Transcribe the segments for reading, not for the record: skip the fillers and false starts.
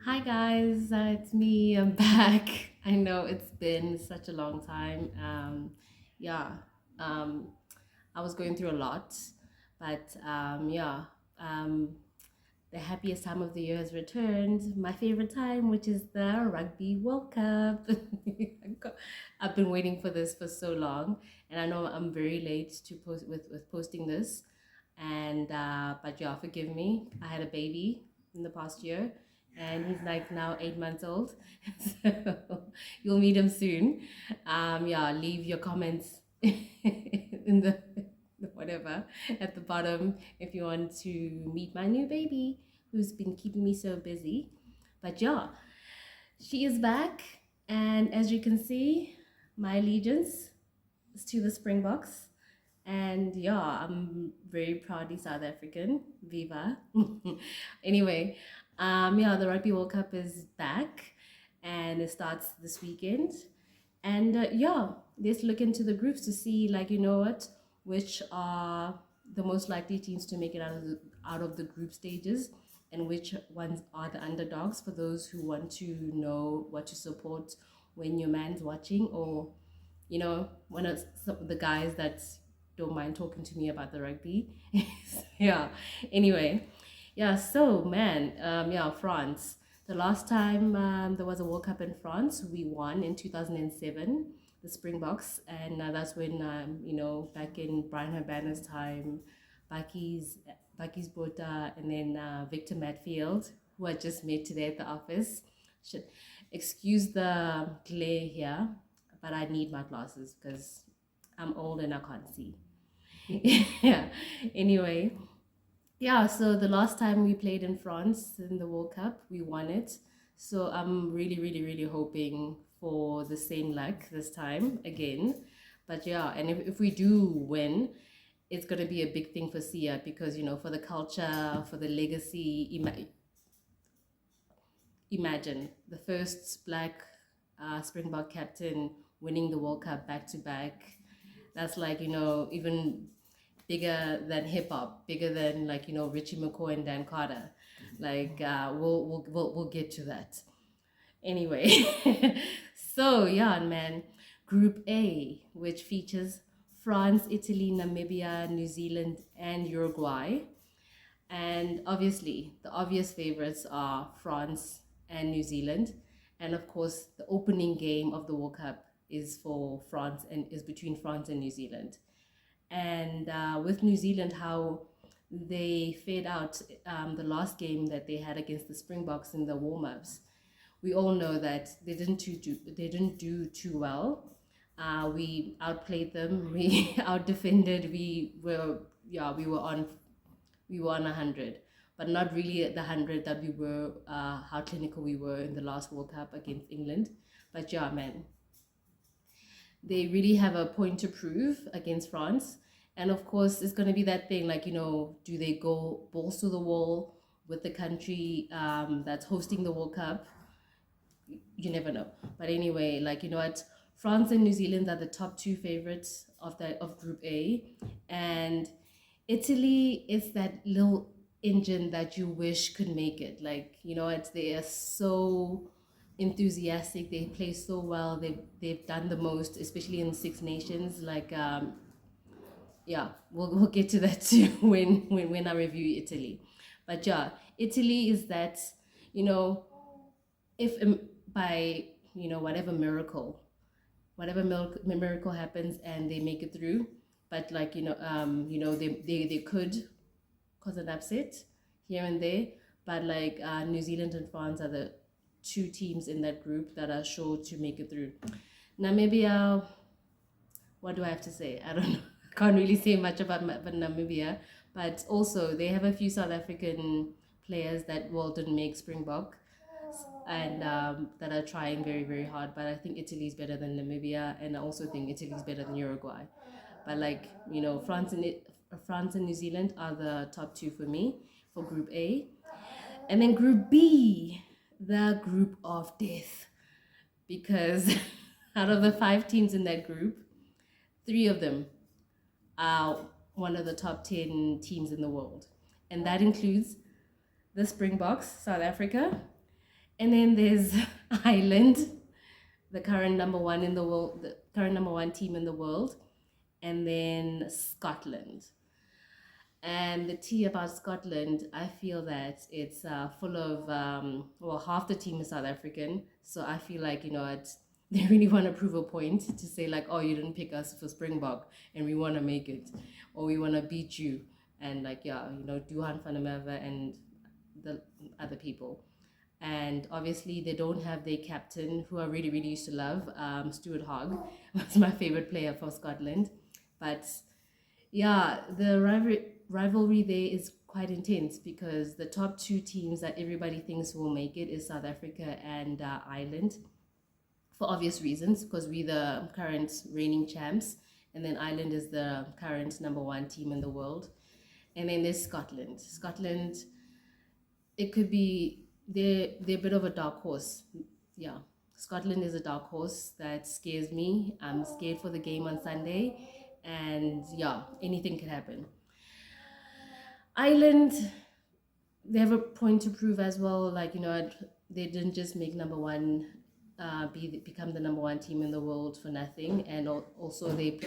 Hi guys, it's me. I'm back. I know it's been such a long time. Yeah, um, I was going through a lot, but um, the happiest time of the year has returned. My favorite time, which is the Rugby World Cup. I've been waiting for this for so long, and I know I'm very late to post with posting this. And but yeah, forgive me. I had a baby in the past year, and he's like now 8 months old. So you'll meet him soon. Yeah, leave your comments in the whatever at the bottom if you want to meet my new baby who's been keeping me so busy. But yeah, she is back, and as you can see, my allegiance is to the Springboks. And yeah, I'm very proudly South African. Viva. Anyway, yeah, the Rugby World Cup is back and it starts this weekend. And yeah, let's look into the groups to see, like, you know what, which are the most likely teams to make it out of the group stages, and which ones are the underdogs for those who want to know what to support when your man's watching, or one of the guys that don't mind talking to me about the rugby. Yeah. Anyway, yeah. So man, yeah, France. The last time there was a World Cup in France, we won in 2007, the Springboks, and that's when back in Brian Habana's time, Bakis Bakis Bota, and then Victor Matfield, who I just met today at the office. Should excuse the glare here, but I need my glasses because I'm old and I can't see. Yeah. Anyway, yeah, so the last time we played in France in the World Cup, we won it. So I'm really, really, really hoping for the same luck this time again. But yeah, and if we do win, it's going to be a big thing for Sia because, for the culture, for the legacy. Imagine the first black Springbok captain winning the World Cup back to back. That's like, even bigger than hip hop, bigger than like, Richie McCaw and Dan Carter. Like we'll get to that. Anyway, so yeah, man, Group A, which features France, Italy, Namibia, New Zealand, and Uruguay. And obviously, the obvious favorites are France and New Zealand. And of course, the opening game of the World Cup is for France and is between France and New Zealand. And with New Zealand, how they fared out the last game that they had against the Springboks in the warm-ups. We all know that they didn't do too well. We outplayed them. We outdefended. We were on 100, but not really at the 100 that we were, how clinical we were in the last World Cup against England. But yeah, man, they really have a point to prove against France. And of course, it's going to be that thing like, do they go balls to the wall with the country that's hosting the World Cup? You never know. But anyway, like, you know what? France and New Zealand are the top two favorites of Group A. And Italy is that little engine that you wish could make it. Like, they are so enthusiastic. They play so well. They've done the most, especially in Six Nations. Like, yeah, we'll get to that too when I review Italy. But yeah, Italy is that, you know, if by whatever miracle happens and they make it through, but like they could cause an upset here and there, but like New Zealand and France are the two teams in that group that are sure to make it through. Namibia, what do I have to say? I don't know. I can't really say much about Namibia, but also they have a few South African players that didn't make Springbok, and that are trying very, very hard. But I think Italy is better than Namibia, and I also think Italy is better than Uruguay. But like France and New Zealand are the top two for me for Group A, and then Group B, the group of death, because out of the five teams in that group, three of them are one of the top 10 teams in the world, and that includes the Springboks, South Africa, And then there's Ireland, the current number one in the world, the current number one team in the world, and then Scotland. And the tea about Scotland, I feel that it's full of, well, half the team is South African. So I feel like, they really want to prove a point to say, like, oh, you didn't pick us for Springbok and we want to make it, or we want to beat you. And, like, yeah, Duhan van der Merwe and the other people. And obviously, they don't have their captain, who I really, really used to love. Stuart Hogg was my favorite player for Scotland. But yeah, the rivalry there is quite intense because the top two teams that everybody thinks will make it is South Africa and Ireland, for obvious reasons, because we're the current reigning champs, and then Ireland is the current number one team in the world. And then there's Scotland. Scotland, it could be they're a bit of a dark horse. Yeah, Scotland is a dark horse that scares me. I'm scared for the game on Sunday, and yeah, anything can happen. Ireland, they have a point to prove as well. Like, they didn't just make number one, become the number one team in the world for nothing. And also, they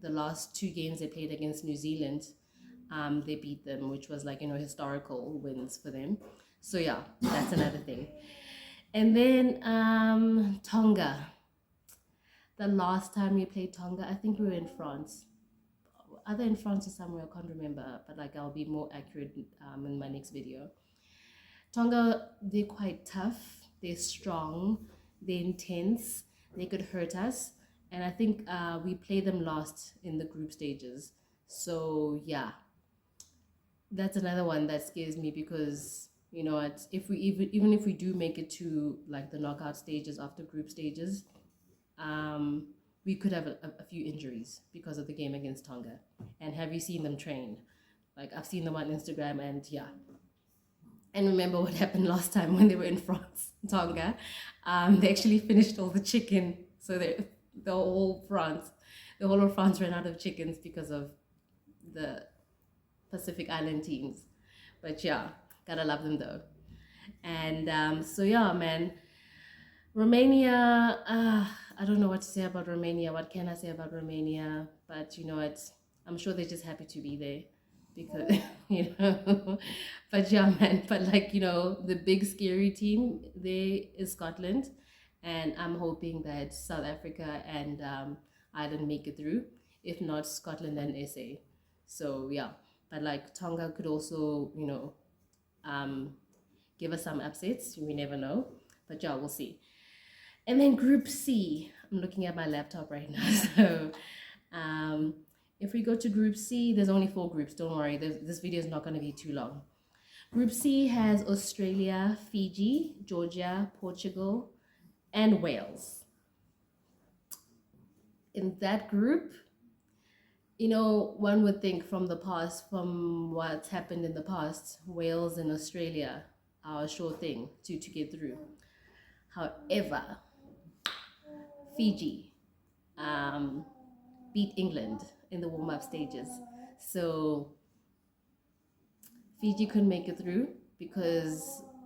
the last two games they played against New Zealand, they beat them, which was like, historical wins for them. So yeah, that's another thing. And then Tonga. The last time we played Tonga, I think we were in France. Either in France or somewhere, I can't remember, but like I'll be more accurate in my next video. Tonga, they're quite tough, they're strong, they're intense, they could hurt us. And I think we play them last in the group stages. So yeah, that's another one that scares me because if we even if we do make it to like the knockout stages after group stages, we could have a few injuries because of the game against Tonga. And have you seen them train? Like, I've seen them on Instagram, and yeah. And remember what happened last time when they were in France, Tonga. They actually finished all the chicken, so the whole of France ran out of chickens because of the Pacific Island teams. But yeah, gotta love them though. And so yeah, man, Romania, I don't know what to say about Romania. What can I say about Romania? But I'm sure they're just happy to be there because, but yeah, man, but like, the big scary team there is Scotland. And I'm hoping that South Africa and Ireland make it through. If not, Scotland and SA. So yeah, but like Tonga could also, give us some upsets. We never know. But yeah, we'll see. And then Group C, I'm looking at my laptop right now. So if we go to Group C, there's only 4 groups. Don't worry, this video is not going to be too long. Group C has Australia, Fiji, Georgia, Portugal, and Wales. In that group, one would think from the past, from what's happened in the past, Wales and Australia are a sure thing to get through. However, Fiji beat England in the warm-up stages. So Fiji couldn't make it through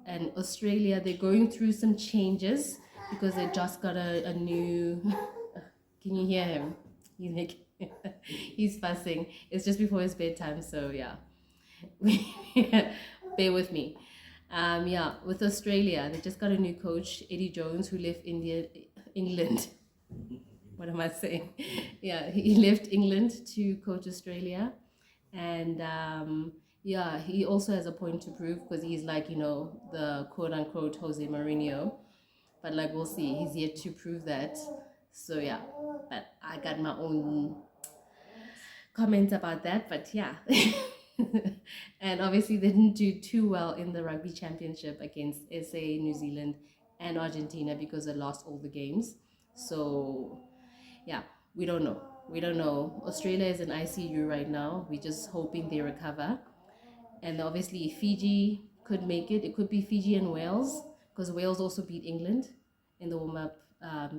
and Australia, they're going through some changes because they just got a new, can you hear him? He's like, he's fussing. It's just before his bedtime, so yeah. Bear with me. Yeah, with Australia, they just got a new coach, Eddie Jones, who left England. What am I saying? Yeah, he left England to coach Australia. And yeah, he also has a point to prove because he's like, the quote unquote Jose Mourinho. But like, we'll see. He's yet to prove that. So yeah, but I got my own comments about that. But yeah. And obviously they didn't do too well in the rugby championship against SA, New Zealand, and Argentina because they lost all the games. So yeah, we don't know. Australia is in ICU right now. We're just hoping they recover. And obviously Fiji could make it. It could be Fiji and Wales because Wales also beat England in the warm-up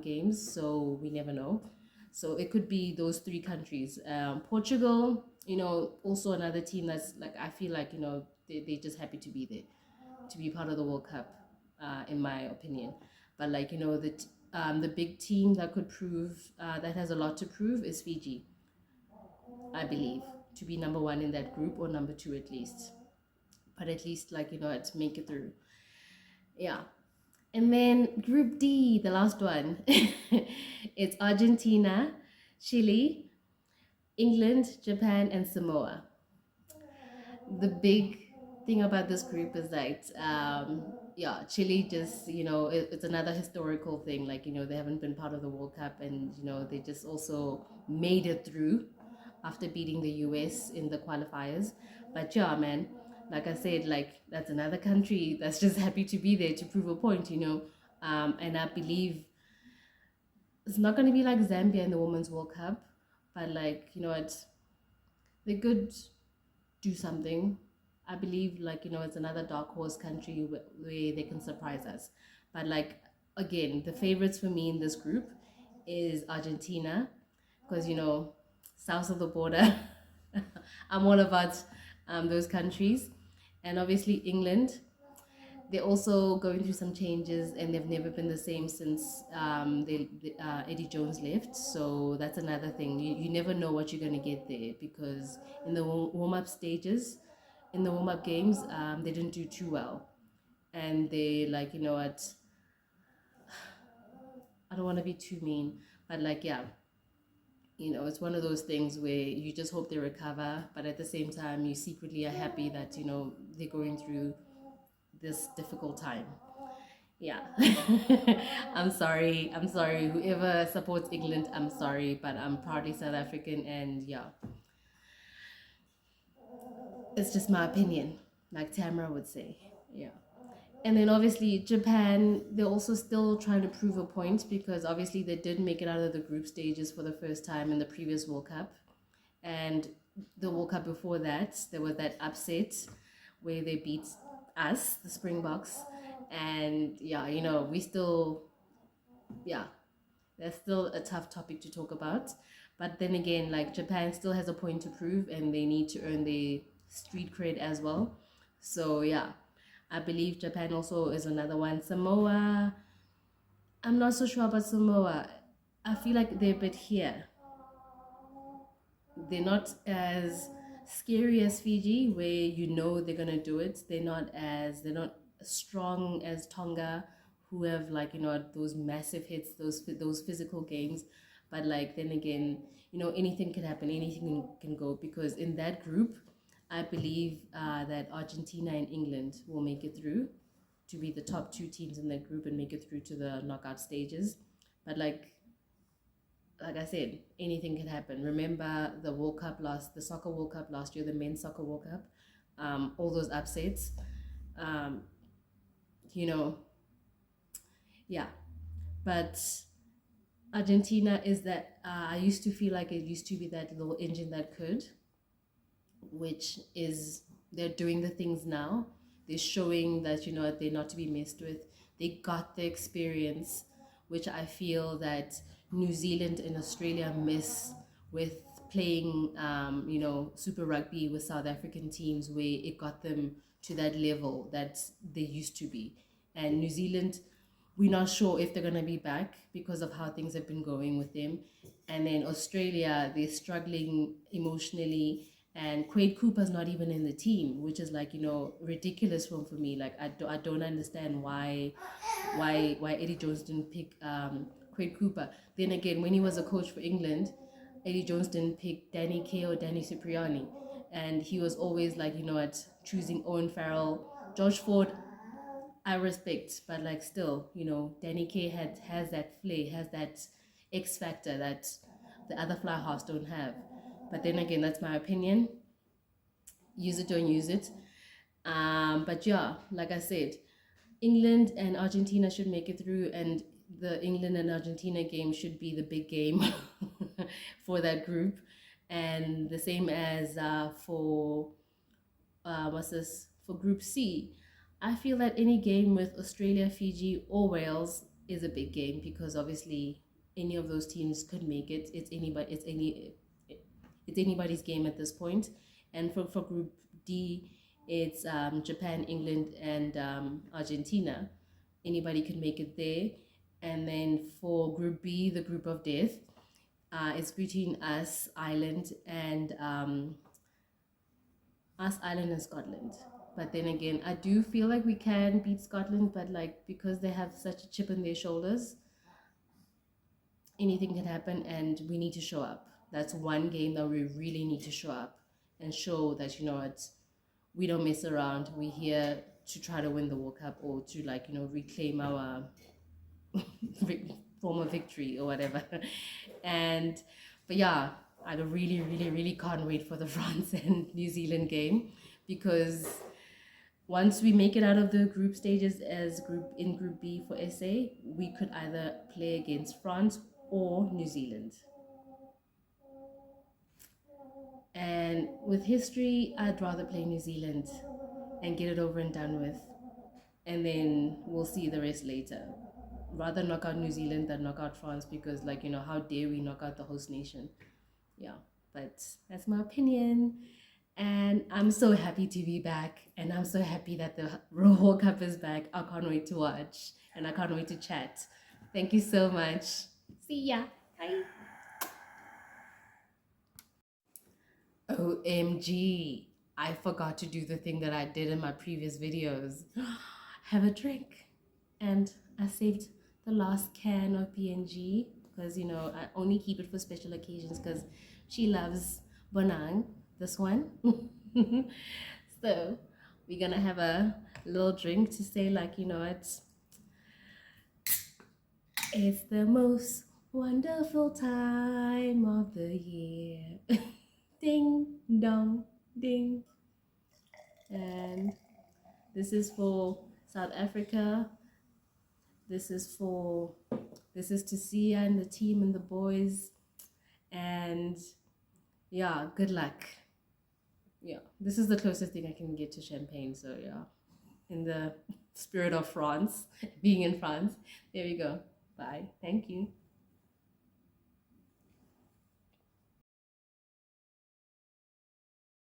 games, so we never know. So it could be those 3 countries. Portugal, also another team that's like, I feel like, they're just happy to be there, to be part of the World Cup. in my opinion. But like the big team that could prove that has a lot to prove is Fiji, I believe, to be number one in that group or number two at least. But at least it's make it through. Yeah. And then Group D, the last one, it's Argentina, Chile, England, Japan, and Samoa. The big thing about this group is that yeah, Chile just it's another historical thing. Like they haven't been part of the World Cup, and they just also made it through after beating the US in the qualifiers. But yeah, man, like I said, like that's another country that's just happy to be there to prove a point. And I believe it's not going to be like Zambia in the Women's World Cup, but like it's they could do something. I believe it's another dark horse country where they can surprise us. But like again, the favorites for me in this group is Argentina, because south of the border. I'm all about those countries, and obviously England. They're also going through some changes, and they've never been the same since Eddie Jones left. So that's another thing. You never know what you're going to get there, because in the warm-up stages, in the warm-up games, they didn't do too well. And they I don't want to be too mean, but like, yeah, it's one of those things where you just hope they recover, but at the same time, you secretly are happy that, they're going through this difficult time. Yeah. I'm sorry. Whoever supports England, I'm sorry, but I'm proudly South African, and yeah, it's just my opinion, like Tamara would say. Yeah. And then obviously Japan, they're also still trying to prove a point, because obviously they did make it out of the group stages for the first time in the previous World Cup. And the World Cup before that, there was that upset where they beat us, the Springboks. And yeah, we still, yeah, that's still a tough topic to talk about. But then again, like Japan still has a point to prove, and they need to earn the street cred as well. So yeah, I believe Japan also is another one. Samoa, I'm not so sure about Samoa. I feel like they're a bit here. They're not as scary as Fiji, where they're gonna do it. They're not strong as Tonga, who have those massive hits, those physical games. But like then again, anything can happen, anything can go, because in that group, I believe that Argentina and England will make it through to be the top two teams in that group and make it through to the knockout stages. But like I said, anything can happen. Remember the soccer World Cup last year, the men's soccer World Cup, all those upsets, um, you know, yeah. But Argentina is that I used to feel like it used to be that little engine that could, which is they're doing the things now. They're showing that they're not to be messed with. They got the experience, which I feel that New Zealand and Australia miss with playing, Super Rugby with South African teams, where it got them to that level that they used to be. And New Zealand, we're not sure if they're going to be back because of how things have been going with them. And then Australia, they're struggling emotionally. And Quade Cooper's not even in the team, which is ridiculous for me. Like I don't understand why Eddie Jones didn't pick Quade Cooper. Then again, when he was a coach for England, Eddie Jones didn't pick Danny Kaye or Danny Cipriani, and he was always at choosing Owen Farrell, George Ford. I respect, but still, Danny Kaye has that flair, has that X factor that the other fly halves don't have. But then again, that's my opinion. Use it, don't use it. But yeah, like I said, England and Argentina should make it through, and the England and Argentina game should be the big game for that group. And the same as for Group C. I feel that any game with Australia, Fiji, or Wales is a big game, because obviously any of those teams could make it. It's anybody's game at this point. And for Group D, it's Japan, England, and Argentina. Anybody could make it there. And then for Group B, the group of death, it's between us, Ireland, and Scotland. But then again, I do feel like we can beat Scotland, but like because they have such a chip on their shoulders, anything can happen, and we need to show up. That's one game that we really need to show up and show that, you know, we don't mess around. We're here to try to win the World Cup, or to, like, you know, reclaim our form of victory or whatever. And but yeah, I really, really, really can't wait for the France and New Zealand game, because once we make it out of the group stages as Group B for SA, we could either play against France or New Zealand. And with history, I'd rather play New Zealand and get it over and done with, and then we'll see the rest later. Rather knock out New Zealand than knock out France, because, like, you know, how dare we knock out the host nation? Yeah, but that's my opinion. And I'm so happy to be back, and I'm so happy that the World Cup is back. I can't wait to watch, and I can't wait to chat. Thank you so much. See ya. Bye. OMG, I forgot to do the thing that I did in my previous videos. Have a drink. And I saved the last can of PNG, because, you know, I only keep it for special occasions, because she loves Bonang, this one. So we're gonna have a little drink to say, like, you know, it's the most wonderful time of the year. Ding dong ding. And this is for South Africa. This is to Sia and the team and the boys. And yeah, good luck. Yeah, this is the closest thing I can get to champagne. So yeah, in the spirit of France, being in France. There we go. Bye. Thank you.